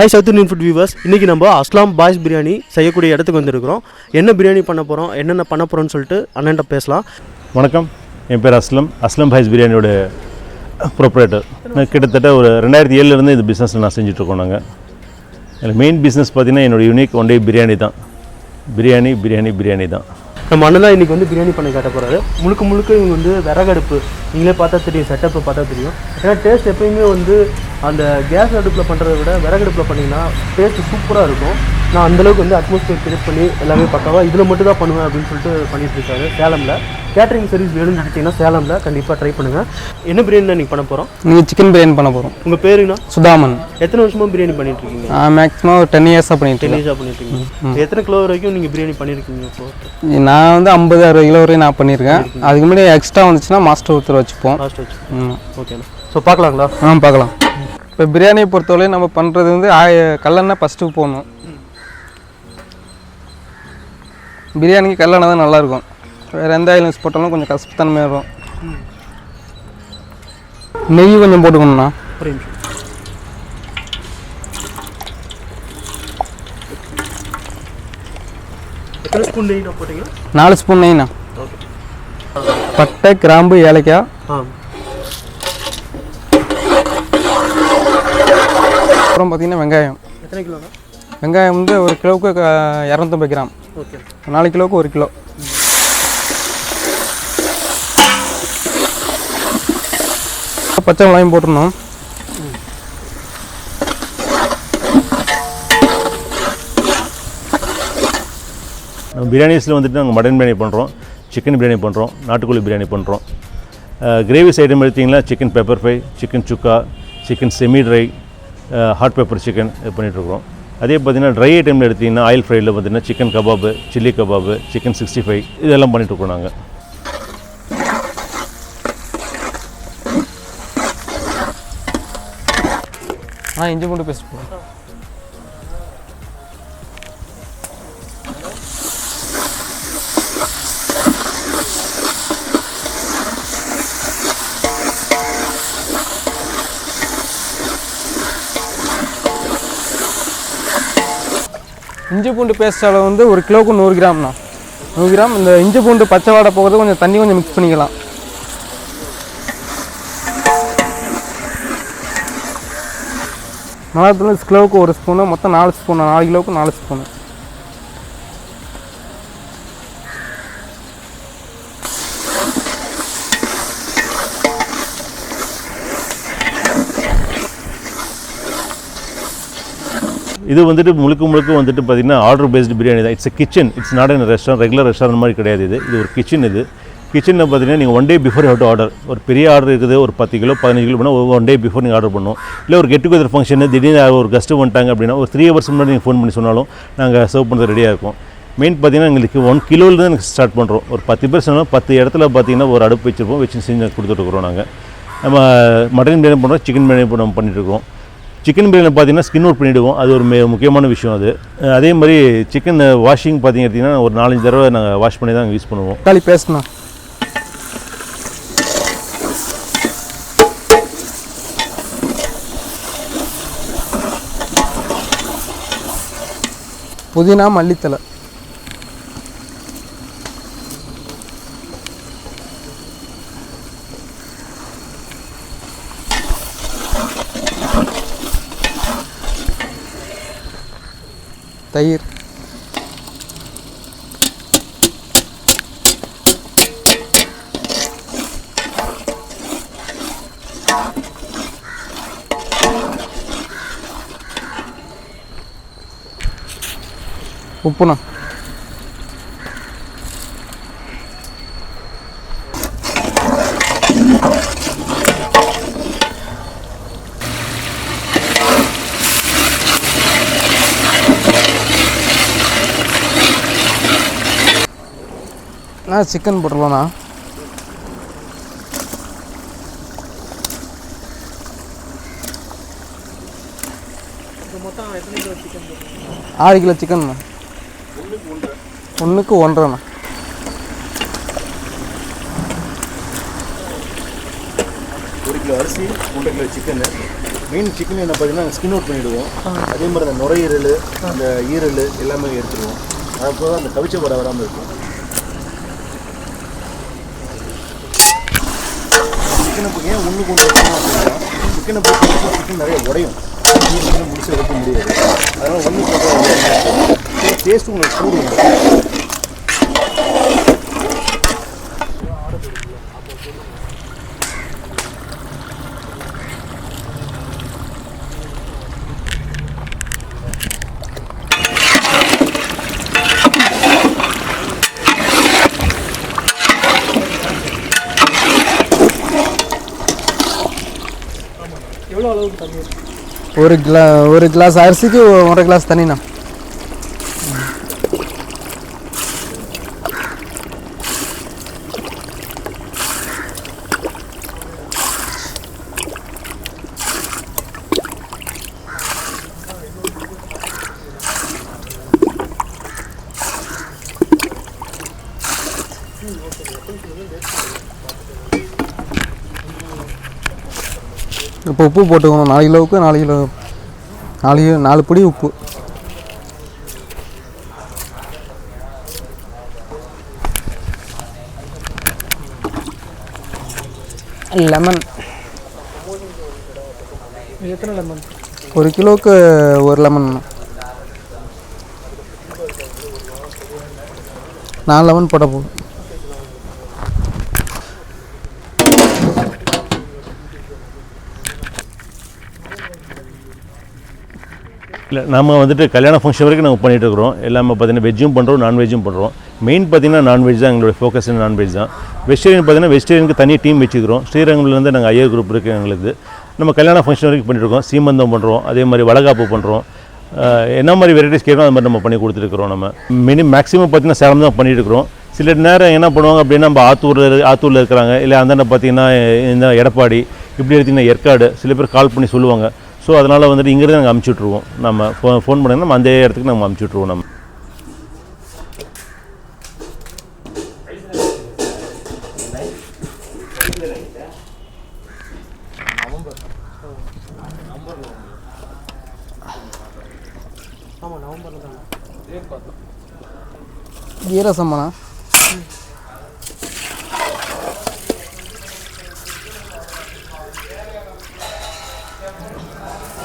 Hi South Indian food viewers, இன்னைக்கு நம்ம அஸ்லாம் பாய்ஸ் பிரியாணி செய்யக்கூடிய இடத்துக்கு வந்திருக்கிறோம். என்ன பிரியாணி பண்ண போறோம், என்னென்ன பண்ண போறோம்னு சொல்லிட்டு அண்ணன்ட்ட பேசலாம். வணக்கம், என் பேர் அஸ்லம் பாய்ஸ் பிரியாணியோட ப்ரொப்ரேட்டர். நான் கிட்டத்தட்ட ஒரு 2007 இருந்து இந்த பிஸ்னஸில் நான் செஞ்சுட்ருக்கோம். நாங்கள் எனக்கு மெயின் பிஸ்னஸ் பார்த்தீங்கன்னா என்னோட யூனிக் ஒன் டே பிரியாணி தான். பிரியாணி தான். நம்ம அண்ணன் தான் இன்றைக்கி வந்து பிரியாணி பண்ணி காட்ட போகிறாரு. முழுக்க இவங்க வந்து விறகடுப்பு, நீங்களே பார்த்தா தெரியும், செட்டப்பை பார்த்தா தெரியும். ஏன்னா டேஸ்ட் எப்பயுமே வந்து அந்த கேஸ் அடுப்பில் பண்ணுறத விட விறகடுப்பில் பண்ணிங்கன்னா டேஸ்ட்டு சூப்பராக இருக்கும். நான் அந்தளவுக்கு வந்து அட்மாஸ்பியர் கிரியேட் பண்ணி எல்லாமே பக்காவாக இதில் மட்டும் தான் பண்ணுவேன் அப்படின்னு சொல்லிட்டு பண்ணிகிட்ருக்காரு. சேலமில் கேட்டரிங் சர்வீஸ் வேணும்னு நினச்சிங்கன்னா சேலமில் கண்டிப்பாக ட்ரை பண்ணுங்கள். என்ன பிரியாணி தான் நீங்கள் பண்ண போகிறோம்? நீங்கள் சிக்கன் பிரியாணி பண்ண போகிறோம். உங்கள் பேருங்கண்ணா? சுதாமன். எத்தனை வருஷமாக பிரியாணி பண்ணிட்டுருக்கீங்க? மேக்ஸிமம் ஒரு 10 இயர்ஸாக பண்ணிட்டு இருக்கீங்க. எத்தனை கிலோ வரைக்கும் நீங்கள் பிரியாணி பண்ணியிருக்கீங்க? இப்போ நான் வந்து 50-60 கிலோ வரையும் நான் பண்ணியிருக்கேன். அதுக்கு முன்னாடி எக்ஸ்ட்ரா வந்துச்சுன்னா மாஸ்டர் ஒருத்தர் வச்சுப்போம். ஓகேண்ணா. ஸோ பார்க்கலாங்களா? பார்க்கலாம். இப்போ பிரியாணியை பொறுத்தவரை நம்ம பண்ணுறது வந்து கல்லெண்ணெய் ஃபஸ்ட்டு போடணும். பிரியாணிக்கு கல்லெண்ணெய் தான் நல்லாயிருக்கும். வேறு எந்த ஆயில் யூஸ் போட்டாலும் கொஞ்சம் கசப்புத்தன்மையாக இருக்கும். நெய் கொஞ்சம் போட்டுக்கணும்ண்ணா. ஒரு நிமிஷம். எத்தனை ஸ்பூன் நெய் போட்டீங்க? 4 ஸ்பூன் நெய்ண்ணா. பட்டை, கிராம்பு, ஏலக்காய். அப்புறம் பார்த்தீங்கன்னா வெங்காயம். எத்தனை கிலோண்ணா? வெங்காயம் வந்து ஒரு கிலோவுக்கு 250 கிராம். ஓகே. 4 கிலோவுக்கு 1 கிலோ. பச்சை மிளகாயும் போட்டுருணும். பிரியாணிஸில் வந்துட்டு நாங்கள் மட்டன் பிரியாணி பண்ணுறோம், சிக்கன் பிரியாணி பண்ணுறோம், நாட்டுக்கோழி பிரியாணி பண்ணுறோம். கிரேவிஸ் ஐட்டம் எடுத்திங்கன்னா chicken pepper fry, chicken chukka, chicken semi dry, hot pepper chicken இது பண்ணிகிட்ருக்குறோம். அதே பார்த்திங்கன்னா ட்ரை ஐட்டமில் எடுத்திங்கன்னா ஆயில் ஃப்ரையில் பார்த்திங்கன்னா chicken kebab, chilli kebab, chicken 65 இதெல்லாம் பண்ணிகிட்ருக்கோம் நாங்கள். இஞ்சி பூண்டு பேஸ்ட் போடுவோம். இஞ்சி பூண்டு பேஸ்ட் அளவு வந்து ஒரு கிலோவுக்கு 100 கிராம்ண்ணா. 100 கிராம். இந்த இஞ்சி பூண்டு பச்சை வாடை போகிறது கொஞ்சம் தண்ணி கொஞ்சம் மிக்ஸ் பண்ணிக்கலாம். மிளகாத்தூள் கிலோவுக்கு 1 ஸ்பூனு, மொத்தம் 4 ஸ்பூனு. 4 கிலோவுக்கு 4 ஸ்பூனு. இது வந்துட்டு முழுக்க வந்துட்டு பார்த்திங்கன்னா ஆர்டர் பேஸ்டு பிரியாணி தான். It's kitchen, it's not in restaurant, regular restaurant மாதிரி கிடையாது. இது ஒரு கிச்சன். கிச்சனில் பார்த்தீங்கன்னா நீங்கள் 1 day before how to order. ஒரு பெரிய ஆர்டர் இருக்குது, ஒரு 10 கிலோ 15 கிலோ பண்ணால் 1 டே பிஃபோர் நீங்கள் ஆர்டர் பண்ணணும். இல்லை ஒரு கெட் டுகெதர் ஃபங்க்ஷன், திடீர்னு ஒரு கெஸ்ட்டு வந்துட்டாங்க அப்படின்னா ஒரு 3 ஹவர்ஸ் முன்னாடி நீங்கள் ஃபோன் பண்ணி சொன்னாலும் நாங்கள் சர்வ் பண்ணுறது ரெடியாக இருக்கும். மெயின் பார்த்தீங்கன்னா எங்களுக்கு 1 கிலோவில் தான் எனக்கு ஸ்டார்ட் பண்ணுறோம். ஒரு 10 பேர் சொன்னால் 10 இடத்துல பார்த்தீங்கன்னா ஒரு அடுப்பு வச்சுருப்போம், வச்சு செஞ்சு கொடுத்துட்ருக்குறோம். நாங்கள் நம்ம மட்டன் பிரியாணி பண்ணுறோம், சிக்கன் பிரியாணி நம்ம பண்ணிட்டுருக்கோம். சிக்கன் பிரியாணி பார்த்தீங்கன்னா ஸ்கின் அவுட் பண்ணிவிடுவோம், அது ஒரு முக்கியமான விஷயம் அது. அதே மாதிரி சிக்கன் வாஷிங் பார்த்தீங்கன்னா ஒரு 4-5 தடவை நாங்கள் வாஷ் பண்ணி தான் யூஸ் பண்ணுவோம். தக்காளி பேஸ்ட்ண்ணா. புதினா, மல்லித்தலை. தயிர். உப்புண்ணா. சிக்கன் போட்டுருவோண்ணா. மொத்தம் எத்தனை கிலோ சிக்கன்? 6 கிலோ சிக்கன்ண்ணா. 1க்கு 1.5. கிலோ அரிசி 1.5 கிலோ சிக்கன் மெயின் சிக்கன் என்ன பார்த்தீங்கன்னா ஸ்கின் அவுட் பண்ணிவிடுவோம். அதே மாதிரி அந்த நுரையீரல் அந்த ஈரல் எல்லாமே எடுத்துருவோம். அப்போ தான் அந்த கவிச்ச வராமல் இருக்கும். சிக்கனை ஏன் ஒன்றுக்கு ஒன்று வைக்கணும் அப்படின்னா சிக்கனை பொறுத்த சிக்கன் நிறைய உடையும், முடிச்சு வைக்க முடியாது. அதனால் ஒன்று போட்டு டேஸ்ட்டு உங்களுக்கு கூடுங்க. எவ்வளோ அளவுக்கு தண்ணி? ஒரு கிளாஸ் அரிசிக்கு 1.5 கிளாஸ் தண்ணிண்ணா. இப்போ உப்பு போட்டுக்கணும். 4 கிலோவுக்கு 4 பொடி உப்பு. லெமன் எத்தனை லெமன்? 1 கிலோவுக்கு 1 லெமன். 4 லெமன் போட போதும். இல்லை நம்ம வந்துட்டு கல்யாண ஃபங்க்ஷன் வரைக்கும் நம்ம பண்ணிகிட்டு இருக்கிறோம். எல்லாமே பார்த்தீங்கன்னா வெஜ்ஜும் பண்ணுறோம், நான்வெஜ்ஜும் பண்ணுறோம். மெயின் பார்த்தீங்கன்னா நான்வெஜ் தான் எங்களுடைய ஃபோக்கஸ், நான்வெஜ் தான். வெஜிடேரியன் பார்த்தீங்கன்னா வெஜிடேரியனுக்கு தனி டீம் வச்சுக்கிறோம். ஸ்ரீரங்கம்லேருந்து நாங்கள் ஐயர் குரூப் இருக்குது எங்களுக்கு. நம்ம கல்யாண ஃபங்க்ஷன் வரைக்கும் பண்ணிட்டுருக்கோம். சீமந்தம் பண்ணுறோம், அதே மாதிரி வளகாப்பு பண்ணுறோம். என்ன மாதிரி வெரைட்டிஸ் கேட்கணும் அது மாதிரி நம்ம பண்ணி கொடுத்துருக்குறோம். நம்ம மேக்ஸிமம் பார்த்தீங்கன்னா சேலம் தான் பண்ணிகிட்டு இருக்கிறோம். சில நேரம் என்ன பண்ணுவாங்க அப்படின்னா நம்ம ஆத்தூரில் இருக்கிறாங்க, இல்லை அந்தாண்ட பார்த்தீங்கன்னா இந்த எடப்பாடி இப்படி எடுத்திங்கன்னா ஏற்காடு சில பேர் கால் பண்ணி சொல்லுவாங்க. ஸோ அதனால் வந்துட்டு இங்கேருந்து நாங்கள் அமுச்சுட்ருவோம். நம்ம ஃபோன் பண்ணிங்கன்னா நம்ம அந்த இடத்துக்கு நம்ம அமுச்சுட்ருவோம். நம்ம ஈரசம்மனா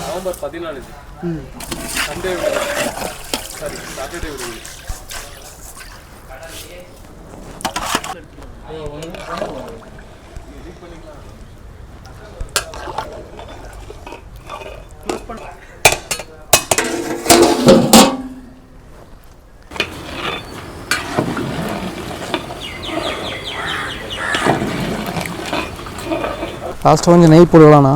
நவம்பர் 14 சண்டே சாட்டர்டே விடுது. லாஸ்ட்டு கொஞ்சம் நெய் போடுவாண்ணா.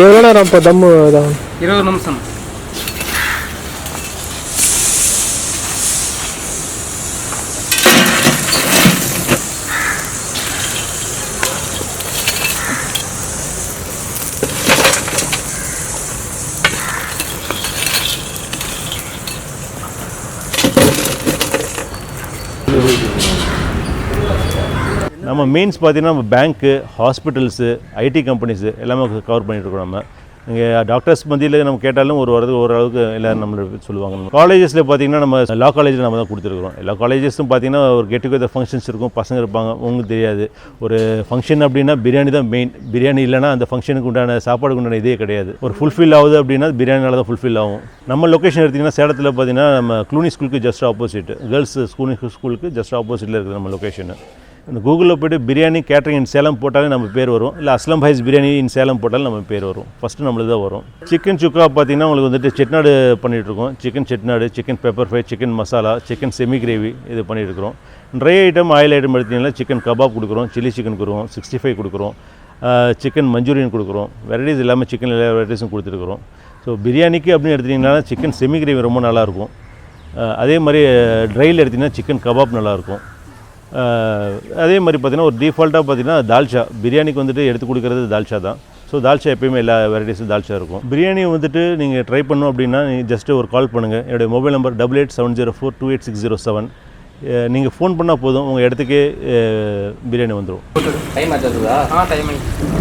எவ்வளோ நேரம் இப்போ தம்மு இதாகும்? 20 நிமிஷம். நம்ம மெயின்ஸ் பார்த்தீங்கன்னா நம்ம பேங்க்கு, ஹாஸ்பிட்டல்ஸு, ஐடி கம்பெனிஸு எல்லாமே கவர் பண்ணிகிட்ருக்கோம். நம்ம இங்கே டாக்டர்ஸ் மத்தியில் நம்ம கேட்டாலும் ஓரளவுக்கு எல்லோரும் நம்மளை சொல்லுவாங்க. காலேஜஸில் பார்த்தீங்கன்னா நம்ம லா காலேஜில் நம்ம தான் கொடுத்துருக்குறோம். எல்லா காலேஜஸும் பார்த்தீங்கன்னா ஒரு கெட் டுகெதர் ஃபங்க்ஷன்ஸ் இருக்கும், பசங்க இருப்பாங்க. உங்களுக்கு தெரியாது, ஒரு ஃபங்க்ஷன் அப்படின்னா பிரியாணி தான் மெயின். பிரியாணி இல்லைனா அந்த ஃபங்க்ஷனுக்கு உண்டான சாப்பாடுக்கு உண்டான இதே கிடையாது. ஒரு ஃபுல்ஃபில் ஆகுது அப்படின்னா பிரியாணினால தான் ஃபுல்ஃபில் ஆகும். நம்ம லொக்கேஷன் எடுத்திங்கன்னா சேலத்தில் பார்த்தீங்கன்னா நம்ம க்ளூனி ஸ்கூலுக்கு ஜஸ்ட் ஆப்போசிட், கேர்ள்ஸ் ஸ்கூலுக்கு ஜஸ்ட் ஆப்போசிட்டில் இருக்குது நம்ம லொக்கேஷனு. இந்த கூகுளில் போய்ட்டு பிரியாணி கேட்ரிங் இன் சேலம் போட்டாலே நம்ம பேர் வரும், இல்லை அஸ்லம் பாய்ஸ் பிரியாணி இன் சேலம் போட்டாலும் நம்ம பேர் வரும். ஃபஸ்ட்டு நம்மளுக்கு தான் வரும். சிக்கன் சுக்கா பார்த்திங்கன்னா உங்களுக்கு வந்துட்டு செட்நாடு பண்ணிகிட்ருக்கோம். Chicken Chettinad, chicken pepper fry, chicken masala, chicken semi gravy இது பண்ணிகிட்ருக்கிறோம். ட்ரை ஐட்டம் ஆயில் ஐட்டம் எடுத்திங்கன்னா சிக்கன் கபாப் கொடுக்குறோம், சில்லி சிக்கன் கொடுக்குறோம், 65 கொடுக்குறோம், சிக்கன் மஞ்சூரியன் கொடுக்குறோம். வெரைட்டிஸ் இல்லாமல் சிக்கன் எல்லா வெரைட்டிஸும் கொடுத்துருக்குறோம். ஸோ பிரியாணிக்கு அப்படின்னு எடுத்திங்கன்னா சிக்கன் செமி கிரேவி ரொம்ப நல்லாயிருக்கும். அதே மாதிரி ட்ரையில் எடுத்திங்கன்னா சிக்கன் கபாப் நல்லாயிருக்கும். அதே மாதிரி பார்த்திங்கன்னா ஒரு டிஃபால்ட்டாக பார்த்திங்கன்னா தால்ச்சா பிரியாணிக்கு வந்துட்டு எடுத்து கொடுக்குறது தால்ச்சா தான். ஸோ தால்ச்சா எப்போயுமே எல்லா வெரைட்டிஸும் தால்ச்சா இருக்கும். பிரியாணி வந்துட்டு நீங்கள் ட்ரை பண்ணணும் அப்படின்னா நீங்கள் ஜஸ்ட்டு ஒரு கால் பண்ணுங்கள். என்னுடைய மொபைல் நம்பர் 8870428607. நீங்கள் ஃபோன் பண்ணால் போதும், உங்கள் இடத்துக்கே பிரியாணி வந்துடும். டைம் ஆச்சுதா? டைம் ஆகிடுச்சு.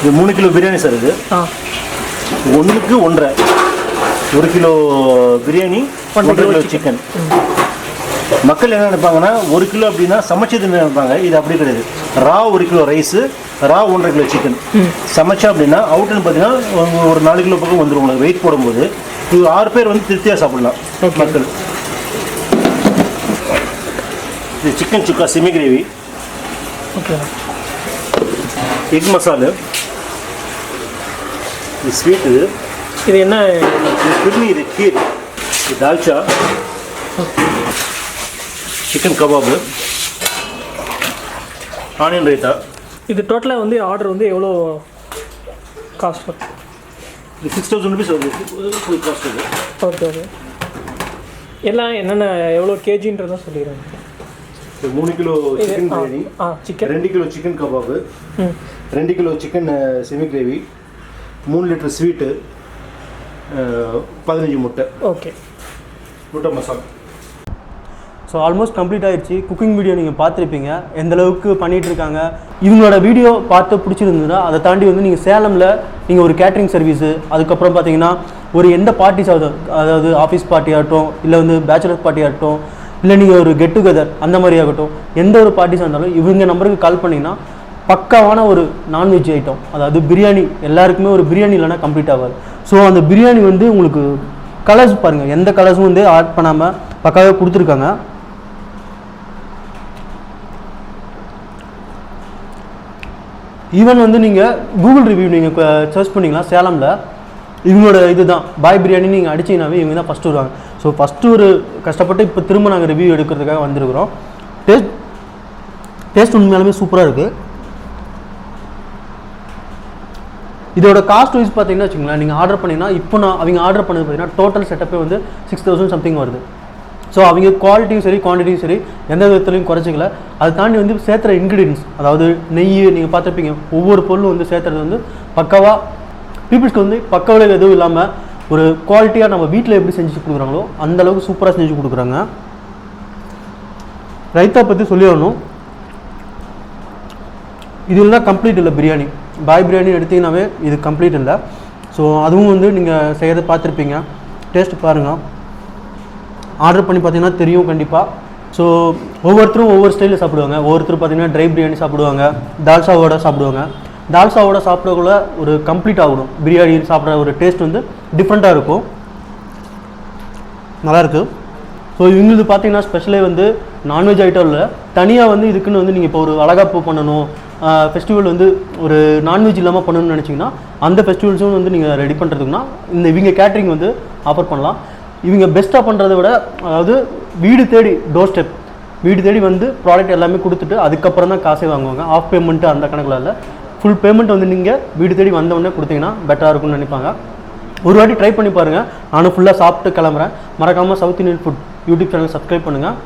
இது 3 கிலோ பிரியாணி சார். இது 1க்கு 1.5, 1 கிலோ பிரியாணி, 1 கிலோ சிக்கன். மக்கள் என்ன நினைப்பாங்கன்னா 1 கிலோ அப்படின்னா சமைச்சது நினைப்பாங்க. இது அப்படி கிடையாது. ரா 1 கிலோ ரைஸு, ரா 1.5 கிலோ சிக்கன் சமைச்சா அப்படின்னா அவுட்டுன்னு பார்த்தீங்கன்னா ஒரு 4 கிலோ பக்கம் வந்துடும். உங்களுக்கு வெயிட் போடும்போது இது 6 பேர் வந்து திருப்தியாக சாப்பிடலாம் மக்கள். இது சிக்கன் சுக்கா செமி கிரேவி, எக் மசாலு, இது ஸ்வீட். இது என்ன? இது குர்னி, இது கீர், இது dalcha, chicken kebab, onion raita. இது டோட்டலாக வந்து ஆர்டர் வந்து எவ்வளோ காஸ்ட்? இது 6000 ருபீஸ் வருது ஃபுல் காஸ்ட். இது ஓகே ஓகே. எல்லாம் என்னென்ன எவ்வளோ கேஜின்றதான் சொல்லிடுறேன். 3 kilo chicken biryani, chicken 2 kilo chicken kebab, 2 kilo chicken semi gravy, 3 litre sweet, 15 முட்டை. ஓகே, முட்டை மசாலா. ஸோ ஆல்மோஸ்ட் கம்ப்ளீட் ஆகிடுச்சு. குக்கிங் வீடியோ நீங்கள் பார்த்துருப்பீங்க எந்தளவுக்கு பண்ணிகிட்ருக்காங்க. இவங்களோட வீடியோ பார்த்து பிடிச்சிருந்ததுன்னா அதை தாண்டி வந்து நீங்கள் சேலமில் நீங்கள் ஒரு கேட்ரிங் சர்வீஸு, அதுக்கப்புறம் பார்த்தீங்கன்னா ஒரு எந்த பார்ட்டிஸ் ஆகுது, அதாவது ஆஃபீஸ் பார்ட்டி ஆகட்டும், இல்லை வந்து பேச்சுலர் பார்ட்டி ஆகட்டும், இல்லை நீங்கள் ஒரு கெட் டுகெதர் அந்த மாதிரி ஆகட்டும், எந்த ஒரு பார்ட்டிஸாக இருந்தாலும் இவங்க நம்பருக்கு கால் பண்ணிங்கன்னா பக்காவான ஒரு நான்வெஜ் ஐட்டம், அதாவது பிரியாணி. எல்லாருக்குமே ஒரு பிரியாணி இல்லைனா கம்ப்ளீட் ஆகாது. ஸோ அந்த பிரியாணி வந்து உங்களுக்கு கலர்ஸ் பாருங்கள், எந்த கலர்ஸும் வந்து ஆட் பண்ணாமல் பக்காவே கொடுத்துருக்காங்க. ஈவன் வந்து நீங்கள் கூகுள் ரிவ்யூ நீங்கள் சர்ச் பண்ணிங்கன்னா சேலமில் இவங்களோட இதுதான் பாய் பிரியாணி நீங்கள் அடிச்சிங்கனாவே இவங்க தான் ஃபஸ்ட்டு வருவாங்க. ஸோ ஃபஸ்ட்டு ஒரு கஷ்டப்பட்டு இப்போ திரும்ப நாங்கள் ரிவ்யூ எடுக்கிறதுக்காக வந்திருக்கிறோம். டேஸ்ட் உண்மையாலுமே சூப்பராக இருக்குது. இதோட காஸ்ட் வைஸ் பார்த்தீங்கன்னா வச்சுங்களேன், நீங்கள் ஆர்டர் பண்ணிங்கன்னா இப்போ அவங்க ஆர்டர் பண்ணது பார்த்தீங்கன்னா டோட்டல் செட்டப்பே வந்து 6000 சம்திங் வருது. ஸோ அவங்க குவாலிட்டியும் சரி குவான்டிட்டியும் சரி எந்த விதத்துலையும் குறைச்சிக்கல. அதை தாண்டி வந்து சேர்த்துற இன்க்ரீடியன்ஸ், அதாவது நெய் நீங்கள் பார்த்துருப்பீங்க, ஒவ்வொரு பொருளும் வந்து சேர்த்துறது வந்து பக்காவாக பீப்புள்ஸ்க்கு வந்து பக்காவில் எதுவும் இல்லாமல் ஒரு குவாலிட்டியாக நம்ம வீட்டில் எப்படி செஞ்சு கொடுக்குறாங்களோ அந்தளவுக்கு சூப்பராக செஞ்சு கொடுக்குறாங்க. ரைத்தா பற்றி சொல்லி வரணும், இது இல்லைனா கம்ப்ளீட் இல்லை பிரியாணி. பாய் பிரியாணி எடுத்திங்கனாவே இது கம்ப்ளீட் இல்லை. ஸோ அதுவும் வந்து நீங்கள் செய்கிறத பார்த்துருப்பீங்க, டேஸ்ட் பாருங்கள், ஆர்டர் பண்ணி பார்த்தீங்கன்னா தெரியும் கண்டிப்பாக. ஸோ ஒவ்வொருத்தரும் ஒவ்வொரு ஸ்டைலில் சாப்பிடுவாங்க. ஒவ்வொருத்தரும் பார்த்தீங்கன்னா ட்ரை பிரியாணி சாப்பிடுவாங்க, தால்சாவோட சாப்பிடுவாங்க. தால்சாவோட சாப்பிடக்குள்ள ஒரு கம்ப்ளீட் ஆகணும். பிரியாணி சாப்பிட்ற ஒரு டேஸ்ட் வந்து டிஃப்ரெண்ட்டாக இருக்கும், நல்லாயிருக்கு. ஸோ இவங்களுக்கு பார்த்தீங்கன்னா ஸ்பெஷலே வந்து நான்வெஜ் ஐட்டம் இல்லை, தனியாக வந்து இதுக்குன்னு வந்து நீங்கள் இப்போ ஒரு வளகாப்பு பண்ணணும், ஃபெஸ்டிவல் வந்து ஒரு நான்வெஜ் இல்லாமல் பண்ணணும்னு நினச்சிங்கன்னா அந்த ஃபெஸ்டிவல்ஸும் வந்து நீங்கள் ரெடி பண்ணுறதுக்குன்னா இந்த இவங்க கேட்ரிங் வந்து ஆஃபர் பண்ணலாம். இவங்க பெஸ்ட்டாக பண்ணுறத விட, அதாவது வீடு தேடி டோர் ஸ்டெப் வீடு தேடி வந்து ப்ராடக்ட் எல்லாமே கொடுத்துட்டு அதுக்கப்புறம் தான் காசே வாங்குவாங்க. ஆஃப் பேமெண்ட்டு அந்த கணக்கில் இல்லை, ஃபுல் பேமெண்ட் வந்து நீங்கள் வீடு தேடி வந்தவொடனே கொடுத்தீங்கன்னா பெட்டராக இருக்கும்னு நினைப்பாங்க. ஒரு வாட்டி ட்ரை பண்ணி பாருங்கள். நானும் ஃபுல்லாக சாப்பிட்டு கிளம்புறேன். மறக்காமல் south Indian food YouTube channel subscribe பண்ணுங்கள்.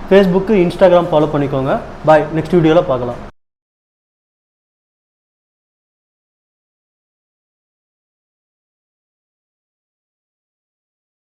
ஃபேஸ்புக்கு இன்ஸ்டாகிராம் ஃபாலோ பண்ணிக்கோங்க. பாய், நெக்ஸ்ட் வீடியோவில் பார்க்கலாம்.